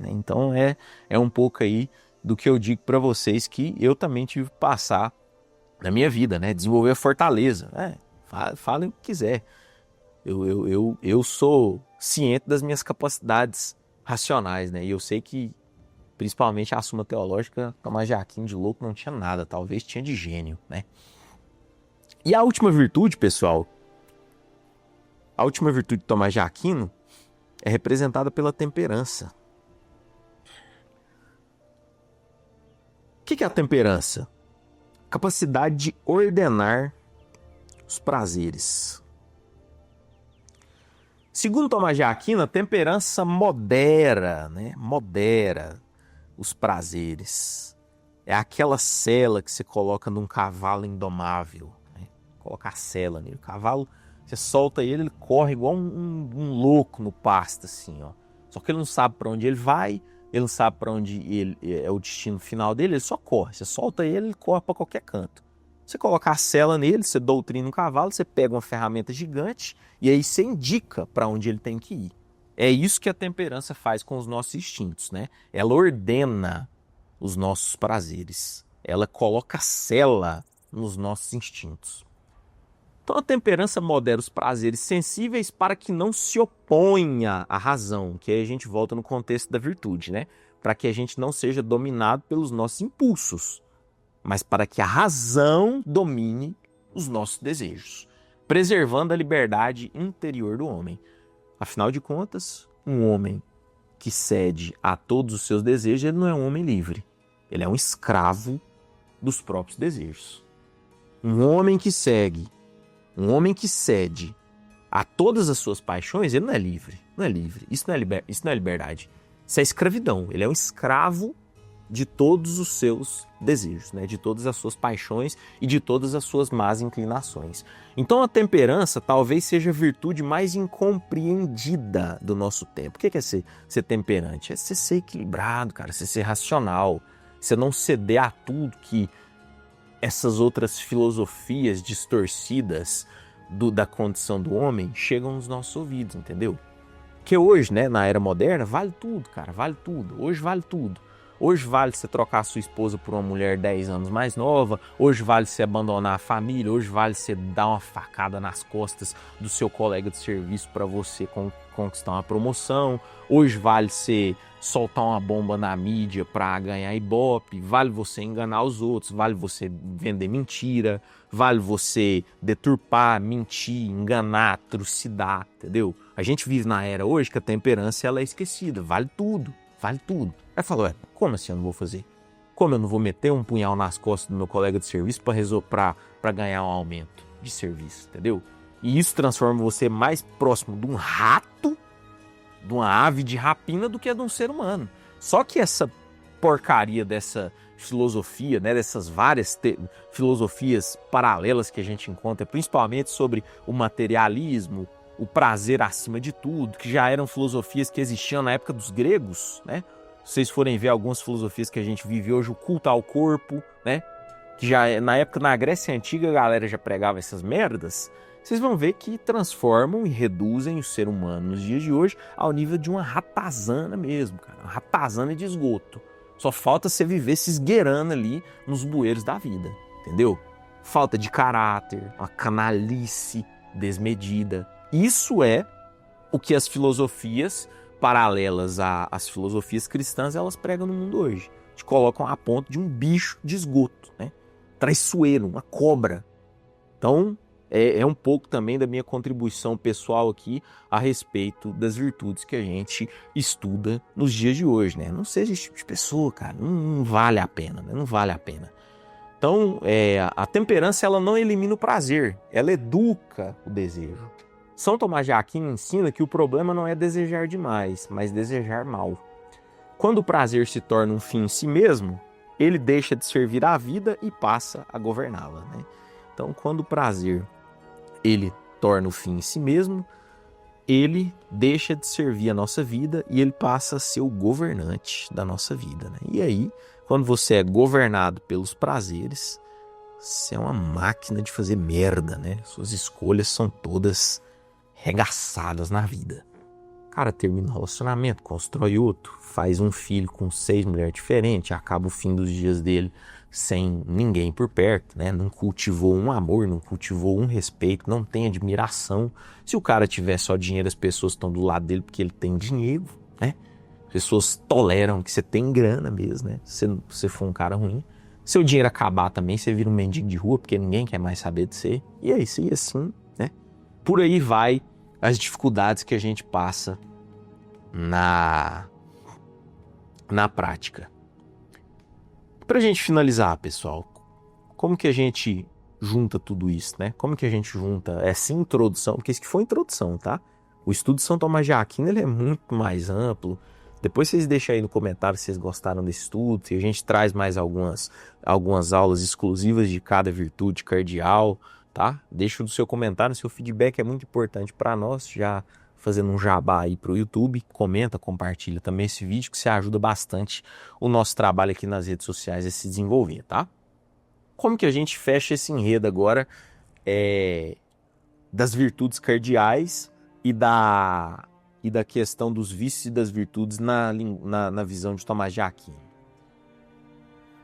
né? Então é um pouco aí do que eu digo para vocês que eu também tive que passar na minha vida, né? Desenvolver a fortaleza, né? Falem o que quiser. Eu sou ciente das minhas capacidades racionais, né? E eu sei que principalmente a Suma Teológica, Tomás de Aquino de louco não tinha nada, talvez tinha de gênio, né? E a última virtude, pessoal, a última virtude de Tomás de Aquino é representada pela temperança. O que é a temperança? Capacidade de ordenar os prazeres. Segundo Tomás de Aquino, a temperança modera, né? Modera os prazeres. É aquela sela que você coloca num cavalo indomável, né? Coloca a sela nele. O cavalo, você solta ele, ele corre igual um louco no pasto, assim, ó. Só que ele não sabe para onde ele vai, ele não sabe para onde ele é o destino final dele, ele só corre. Você solta ele corre para qualquer canto. Você coloca a sela nele, você doutrina o cavalo, você pega uma ferramenta gigante e aí você indica para onde ele tem que ir. É isso que a temperança faz com os nossos instintos, né? Ela ordena os nossos prazeres. Ela coloca sela nos nossos instintos. Então a temperança modera os prazeres sensíveis para que não se oponha à razão, que aí a gente volta no contexto da virtude, né? Para que a gente não seja dominado pelos nossos impulsos, mas para que a razão domine os nossos desejos, preservando a liberdade interior do homem. Afinal de contas, um homem que cede a todos os seus desejos, ele não é um homem livre. Ele é um escravo dos próprios desejos. Um homem que cede a todas as suas paixões, ele não é livre. Não é livre. Isso não é liberdade. Isso é escravidão. Ele é um escravo de todos os seus desejos, né? De todas as suas paixões e de todas as suas más inclinações. Então a temperança talvez seja a virtude mais incompreendida do nosso tempo. O que é ser temperante? É você ser equilibrado, cara, você ser racional, você não ceder a tudo que essas outras filosofias distorcidas da condição do homem chegam nos nossos ouvidos, entendeu? Que hoje, né, na era moderna, vale tudo, cara, vale tudo. Hoje vale tudo. Hoje vale você trocar a sua esposa por uma mulher 10 anos mais nova, hoje vale você abandonar a família, hoje vale você dar uma facada nas costas do seu colega de serviço para você conquistar uma promoção, hoje vale você soltar uma bomba na mídia para ganhar ibope, vale você enganar os outros, vale você vender mentira, vale você deturpar, mentir, enganar, trucidar, entendeu? A gente vive na era hoje que a temperança ela é esquecida, vale tudo. Vale tudo. Aí falou, como assim eu não vou fazer? Como eu não vou meter um punhal nas costas do meu colega de serviço para ganhar um aumento de serviço, entendeu? E isso transforma você mais próximo de um rato, de uma ave de rapina, do que de um ser humano. Só que essa porcaria dessa filosofia, né, dessas várias filosofias paralelas que a gente encontra, principalmente sobre o materialismo, o prazer acima de tudo, que já eram filosofias que existiam na época dos gregos, né? Se vocês forem ver algumas filosofias que a gente vive hoje, o culto ao corpo, né? Que já na época, na Grécia Antiga, a galera já pregava essas merdas. Vocês vão ver que transformam e reduzem o ser humano nos dias de hoje ao nível de uma ratazana mesmo, cara. Uma ratazana de esgoto. Só falta você viver se esgueirando ali nos bueiros da vida, entendeu? Falta de caráter, uma canalice desmedida. Isso é o que as filosofias paralelas às filosofias cristãs elas pregam no mundo hoje. Te colocam a ponto de um bicho de esgoto, né? Traiçoeiro, uma cobra. Então, é um pouco também da minha contribuição pessoal aqui a respeito das virtudes que a gente estuda nos dias de hoje, né? Não seja esse tipo de pessoa, cara. Não vale a pena, né? Não vale a pena. Então, a temperança ela não elimina o prazer, ela educa o desejo. São Tomás de Aquino ensina que o problema não é desejar demais, mas desejar mal. Quando o prazer se torna um fim em si mesmo, ele deixa de servir à vida e passa a governá-la, né? Então, quando o prazer ele torna o fim em si mesmo, ele deixa de servir a nossa vida e ele passa a ser o governante da nossa vida, né? E aí, quando você é governado pelos prazeres, você é uma máquina de fazer merda, né? Suas escolhas são todas regaçadas na vida. O cara termina um relacionamento, constrói outro, faz um filho com 6 mulheres diferentes, acaba o fim dos dias dele sem ninguém por perto, né? Não cultivou um amor, não cultivou um respeito, não tem admiração. Se o cara tiver só dinheiro, as pessoas estão do lado dele porque ele tem dinheiro, né? As pessoas toleram que você tem grana mesmo, né? Se você for um cara ruim. Se o dinheiro acabar também, você vira um mendigo de rua porque ninguém quer mais saber de você. E é isso, e assim, né? Por aí vai as dificuldades que a gente passa na prática. Pra gente finalizar, pessoal, como que a gente junta tudo isso, né? Como que a gente junta essa introdução, porque isso que foi introdução, tá? O estudo de São Tomás de Aquino, ele é muito mais amplo. Depois vocês deixam aí no comentário se vocês gostaram desse estudo, se a gente traz mais algumas aulas exclusivas de cada virtude cardeal, tá? Deixa o seu comentário, seu feedback é muito importante para nós, já fazendo um jabá aí pro YouTube, comenta, compartilha também esse vídeo, que você ajuda bastante o nosso trabalho aqui nas redes sociais a se desenvolver, tá? Como que a gente fecha esse enredo agora das virtudes cardeais e da questão dos vícios e das virtudes na visão de Tomás de Aquino?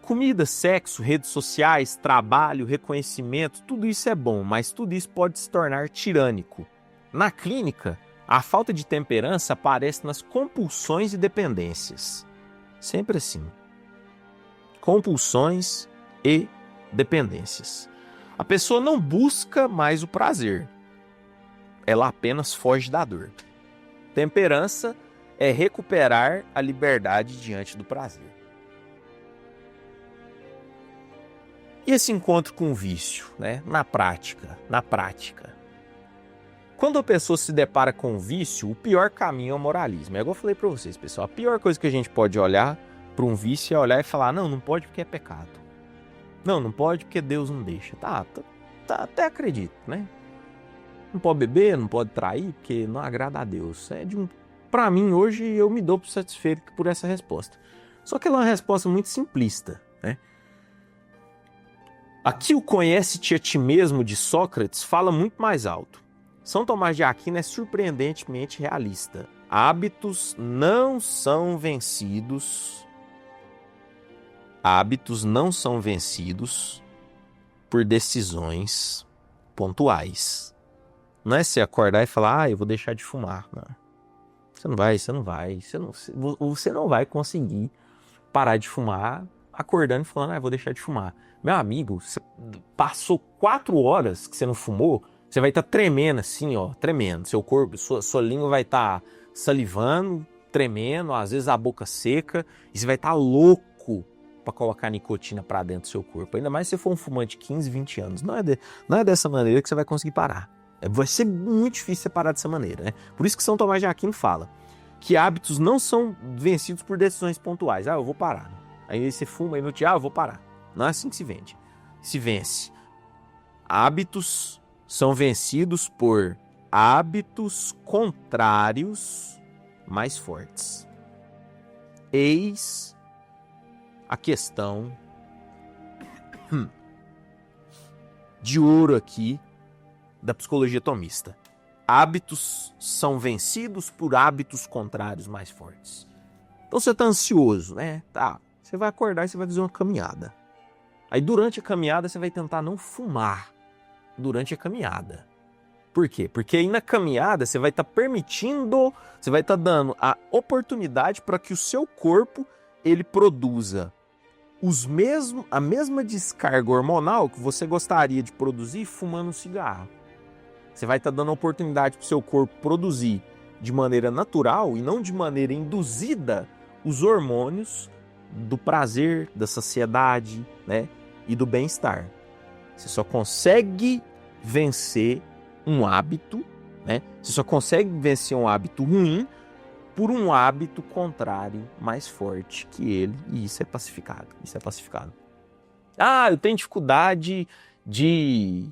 Comida, sexo, redes sociais, trabalho, reconhecimento, tudo isso é bom, mas tudo isso pode se tornar tirânico. Na clínica, a falta de temperança aparece nas compulsões e dependências. Sempre assim. Compulsões e dependências. A pessoa não busca mais o prazer. Ela apenas foge da dor. Temperança é recuperar a liberdade diante do prazer. E esse encontro com o vício, né? Na prática. Quando a pessoa se depara com o vício, o pior caminho é o moralismo. É igual eu falei para vocês, pessoal. A pior coisa que a gente pode olhar para um vício é olhar e falar, não pode porque é pecado. Não pode porque Deus não deixa. Tá, até acredito, né? Não pode beber, não pode trair, porque não agrada a Deus. Pra mim, hoje, eu me dou por satisfeito por essa resposta. Só que ela é uma resposta muito simplista, né? Aqui o conhece-te a ti mesmo de Sócrates fala muito mais alto. São Tomás de Aquino é surpreendentemente realista. Hábitos não são vencidos. Hábitos não são vencidos por decisões pontuais. Não é você acordar e falar, eu vou deixar de fumar. Não. Você não vai conseguir parar de fumar acordando e falando, eu vou deixar de fumar. Meu amigo, você passou 4 horas que você não fumou, você vai estar tremendo assim, ó, tremendo. Seu corpo, sua língua vai estar salivando, tremendo, às vezes a boca seca, e você vai estar louco para colocar nicotina para dentro do seu corpo. Ainda mais se você for um fumante de 15, 20 anos. Não é dessa maneira que você vai conseguir parar. Vai ser muito difícil você parar dessa maneira, né? Por isso que São Tomás de Aquino fala que hábitos não são vencidos por decisões pontuais. Eu vou parar. Aí você fuma, aí no dia, eu vou parar. Não é assim que se vence. Hábitos são vencidos por hábitos contrários mais fortes. Eis a questão de ouro aqui da psicologia tomista. Hábitos são vencidos por hábitos contrários mais fortes. Então você está ansioso, né? Tá. Você vai acordar e você vai fazer uma caminhada. Aí durante a caminhada você vai tentar não fumar durante a caminhada. Por quê? Porque aí na caminhada você vai estar permitindo, você vai estar dando a oportunidade para que o seu corpo ele produza a mesma descarga hormonal que você gostaria de produzir fumando um cigarro. Você vai estar dando a oportunidade para o seu corpo produzir de maneira natural e não de maneira induzida os hormônios do prazer, da saciedade, né, e do bem-estar. Você só consegue vencer um hábito, né? Você só consegue vencer um hábito ruim por um hábito contrário mais forte que ele, e isso é pacificado. Eu tenho dificuldade de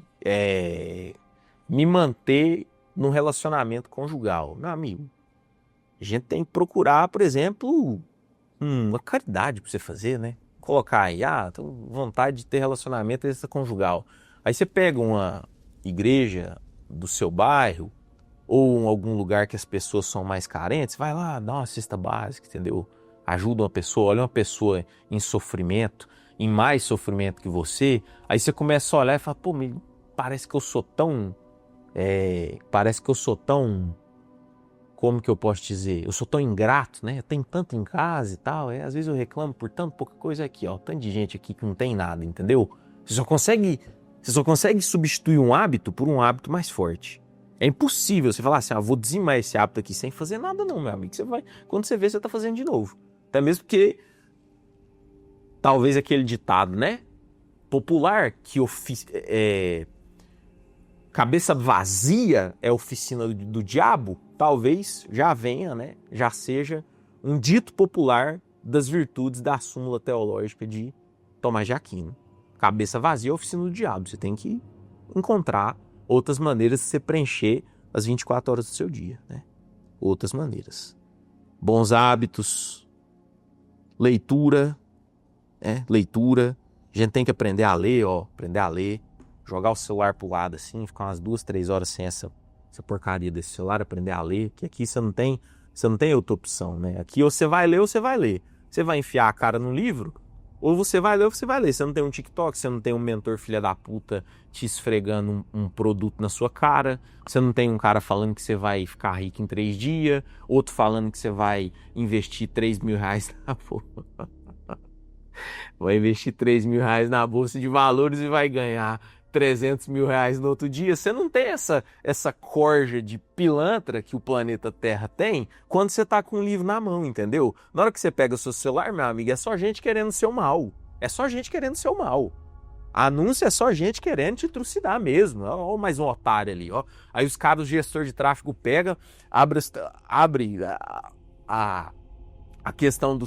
me manter num relacionamento conjugal. Meu amigo, a gente tem que procurar, por exemplo, uma caridade para você fazer, né? Colocar aí, tenho vontade de ter relacionamento extraconjugal. Aí você pega uma igreja do seu bairro ou em algum lugar que as pessoas são mais carentes, vai lá, dá uma cesta básica, entendeu? Ajuda uma pessoa, olha uma pessoa em sofrimento, em mais sofrimento que você, aí você começa a olhar e fala, parece que eu sou tão... como que eu posso dizer? Eu sou tão ingrato, né? Eu tenho tanto em casa e tal. Às vezes eu reclamo por tanto pouca coisa aqui, ó. Tanto de gente aqui que não tem nada, entendeu? Você só consegue substituir um hábito por um hábito mais forte. É impossível você falar assim, vou dizimar esse hábito aqui sem fazer nada não, meu amigo. Quando você vê, você tá fazendo de novo. Até mesmo porque, talvez aquele ditado, né? Popular, que cabeça vazia é oficina do diabo, talvez já venha, né? Já seja um dito popular das virtudes da súmula teológica de Tomás de Aquino. Cabeça vazia é oficina do diabo. Você tem que encontrar outras maneiras de você preencher as 24 horas do seu dia, né? Outras maneiras. Bons hábitos, leitura, né? Leitura. A gente tem que aprender a ler, jogar o celular pro lado assim, ficar umas 2, 3 horas sem essa porcaria desse celular, aprender a ler, que aqui você não tem outra opção, né? Aqui ou você vai ler ou você vai ler. Você vai enfiar a cara no livro, ou você vai ler ou você vai ler. Você não tem um TikTok, você não tem um mentor filha da puta te esfregando um produto na sua cara, você não tem um cara falando que você vai ficar rico em 3 dias, outro falando que você vai investir 3 mil reais na bolsa. Vai investir 3 mil reais na bolsa de valores e vai ganhar 300 mil reais no outro dia. Você não tem essa corja de pilantra que o planeta Terra tem quando você tá com um livro na mão, entendeu? Na hora que você pega o seu celular, meu amigo, é só gente querendo seu mal. Anúncio é só gente querendo te trucidar mesmo. Ó, mais um otário ali, ó. Aí os caras, o gestor de tráfego pega, abre a questão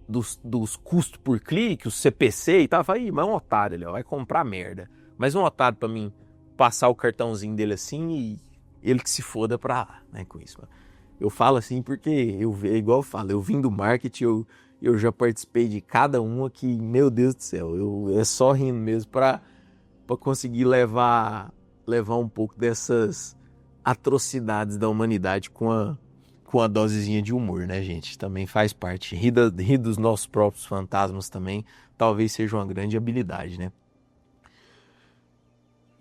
dos custos por clique, o CPC e tal. Eu falei, mas é um otário, ele vai comprar merda. Mas um otário pra mim passar o cartãozinho dele assim e ele que se foda pra lá, né, com isso. Eu falo assim porque, igual eu falo, eu vim do marketing, eu já participei de cada uma que, meu Deus do céu, é só rindo mesmo pra conseguir levar um pouco dessas atrocidades da humanidade com a dosezinha de humor, né, gente? Também faz parte. Rir dos nossos próprios fantasmas também talvez seja uma grande habilidade, né?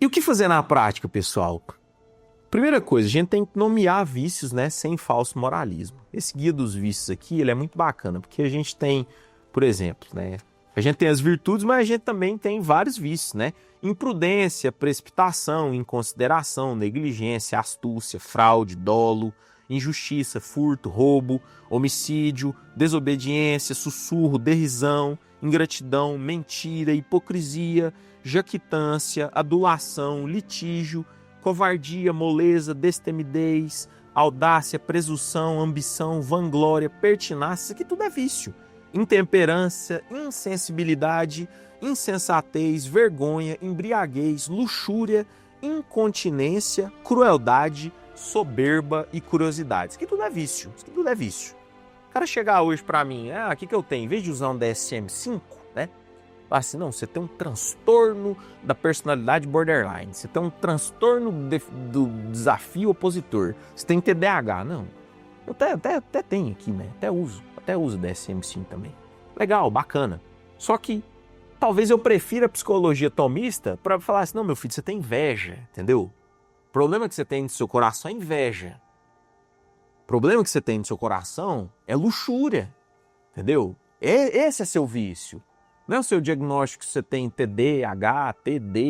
E o que fazer na prática, pessoal? Primeira coisa, a gente tem que nomear vícios, né, sem falso moralismo. Esse guia dos vícios aqui, ele é muito bacana, porque a gente tem, por exemplo, né, a gente tem as virtudes, mas a gente também tem vários vícios, né? Imprudência, precipitação, inconsideração, negligência, astúcia, fraude, dolo, injustiça, furto, roubo, homicídio, desobediência, sussurro, derrisão, ingratidão, mentira, hipocrisia, jactância, adulação, litígio, covardia, moleza, destemidez, audácia, presunção, ambição, vanglória, pertinácia, isso aqui tudo é vício. Intemperância, insensibilidade, insensatez, vergonha, embriaguez, luxúria, incontinência, crueldade, soberba e curiosidade. Isso aqui tudo é vício. Isso aqui tudo é vício. O cara chegar hoje pra mim, o que eu tenho? Em vez de usar um DSM-5, né? Fala assim, não, você tem um transtorno da personalidade borderline, você tem um transtorno do desafio opositor, você tem TDAH. Não, eu até tenho aqui, né? Até uso DSM-5 também. Legal, bacana. Só que talvez eu prefira a psicologia tomista para falar assim, não, meu filho, você tem inveja, entendeu? O problema que você tem no seu coração é inveja. O problema que você tem no seu coração é luxúria, entendeu? Esse é seu vício. Não é o seu diagnóstico que você tem TDAH, TD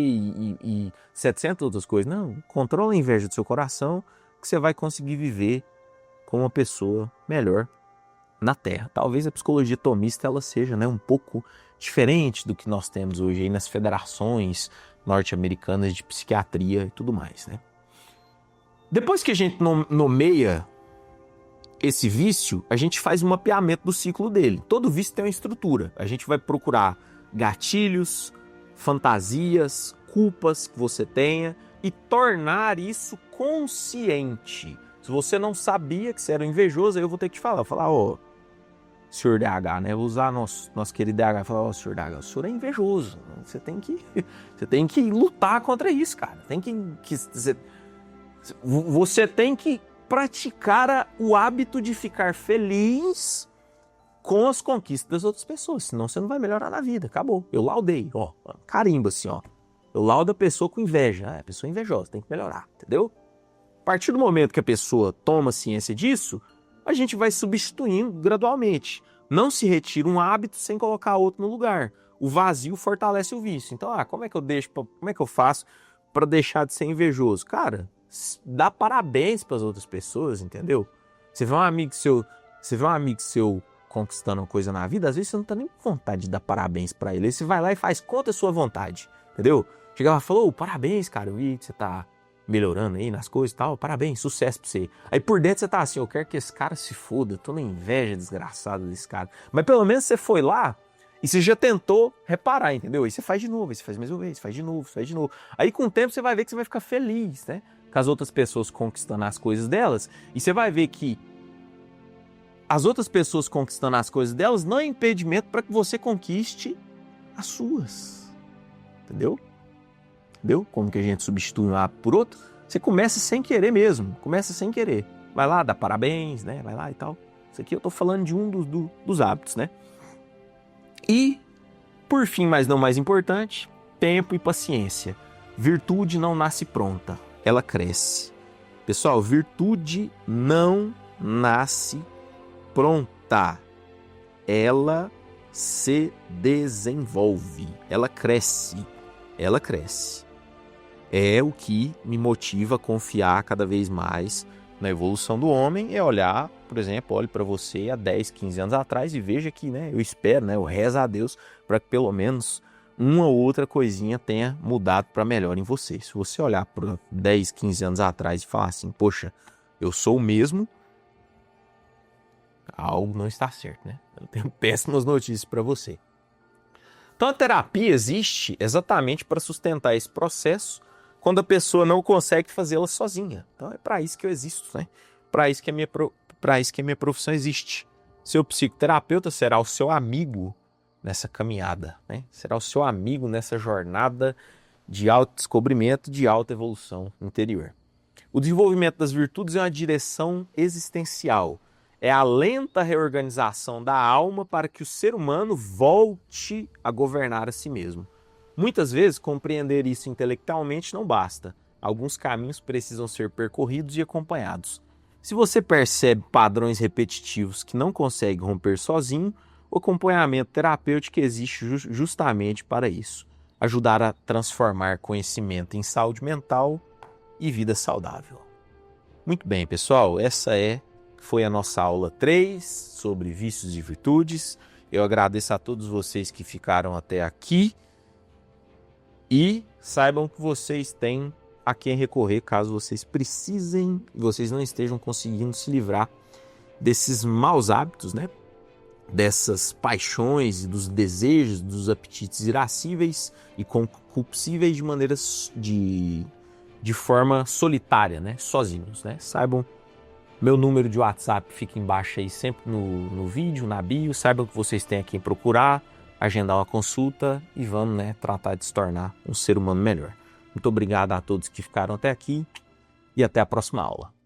e 700 outras coisas. Não, controla a inveja do seu coração que você vai conseguir viver como uma pessoa melhor na Terra. Talvez a psicologia tomista ela seja, né, um pouco diferente do que nós temos hoje aí nas federações norte-americanas de psiquiatria e tudo mais, né? Depois que a gente nomeia esse vício, a gente faz um mapeamento do ciclo dele. Todo vício tem uma estrutura. A gente vai procurar gatilhos, fantasias, culpas que você tenha e tornar isso consciente. Se você não sabia que você era invejoso, aí eu vou ter que te falar. Eu vou falar, senhor DH, né? Eu vou usar nosso querido DH e falar, senhor DH, o senhor é invejoso. Você tem que lutar contra isso, cara. Você tem que praticar o hábito de ficar feliz com as conquistas das outras pessoas, senão você não vai melhorar na vida, acabou. Eu laudei, carimbo assim, eu laudo a pessoa com inveja, a pessoa é invejosa, tem que melhorar, entendeu? A partir do momento que a pessoa toma ciência disso, a gente vai substituindo gradualmente. Não se retira um hábito sem colocar outro no lugar. O vazio fortalece o vício. Então, como é que eu faço para deixar de ser invejoso? Cara, dá parabéns para as outras pessoas, entendeu? Você vê um amigo seu conquistando uma coisa na vida, às vezes você não tá nem com vontade de dar parabéns para ele. Aí você vai lá e faz contra a sua vontade, entendeu? Chega lá e falou, parabéns, cara, eu vi que você tá melhorando aí nas coisas e tal, parabéns, sucesso pra você. Aí por dentro você tá assim, eu quero que esse cara se foda, eu tô na inveja desgraçada desse cara. Mas pelo menos você foi lá e você já tentou reparar, entendeu? Aí você faz de novo, aí você faz mais uma vez, faz de novo. Aí com o tempo você vai ver que você vai ficar feliz, né? Com as outras pessoas conquistando as coisas delas, e você vai ver que as outras pessoas conquistando as coisas delas não é impedimento para que você conquiste as suas. Entendeu? Como que a gente substitui um hábito por outro? Você começa sem querer mesmo, Vai lá, dá parabéns, né? Vai lá e tal. Isso aqui eu tô falando de um dos hábitos, né? E, por fim, mas não mais importante, tempo e paciência. Virtude não nasce pronta, ela cresce. Pessoal, virtude não nasce pronta. Ela se desenvolve, ela cresce. É o que me motiva a confiar cada vez mais na evolução do homem, é olhar, por exemplo, olhe para você há 10, 15 anos atrás e veja que, né, eu espero, né, eu rezo a Deus para que pelo menos uma ou outra coisinha tenha mudado para melhor em você. Se você olhar para 10, 15 anos atrás e falar assim, poxa, eu sou o mesmo, algo não está certo, né? Eu tenho péssimas notícias para você. Então a terapia existe exatamente para sustentar esse processo quando a pessoa não consegue fazê-la sozinha. Então é para isso que eu existo, né? Para isso que a minha profissão existe. Seu psicoterapeuta será o seu amigo nessa caminhada, né? Será o seu amigo nessa jornada de autodescobrimento, de autoevolução interior. O desenvolvimento das virtudes é uma direção existencial. É a lenta reorganização da alma para que o ser humano volte a governar a si mesmo. Muitas vezes, compreender isso intelectualmente não basta. Alguns caminhos precisam ser percorridos e acompanhados. Se você percebe padrões repetitivos que não consegue romper sozinho, o acompanhamento terapêutico existe justamente para isso. Ajudar a transformar conhecimento em saúde mental e vida saudável. Muito bem, pessoal, essa foi a nossa aula 3 sobre vícios e virtudes. Eu agradeço a todos vocês que ficaram até aqui e saibam que vocês têm a quem recorrer caso vocês precisem e vocês não estejam conseguindo se livrar desses maus hábitos, né? Dessas paixões, dos desejos, dos apetites irascíveis e concupiscíveis de forma solitária, né? Sozinhos, né? Saibam, meu número de WhatsApp fica embaixo aí sempre no vídeo, na bio. Saibam que vocês têm a quem procurar, agendar uma consulta e vamos, né, tratar de se tornar um ser humano melhor. Muito obrigado a todos que ficaram até aqui e até a próxima aula.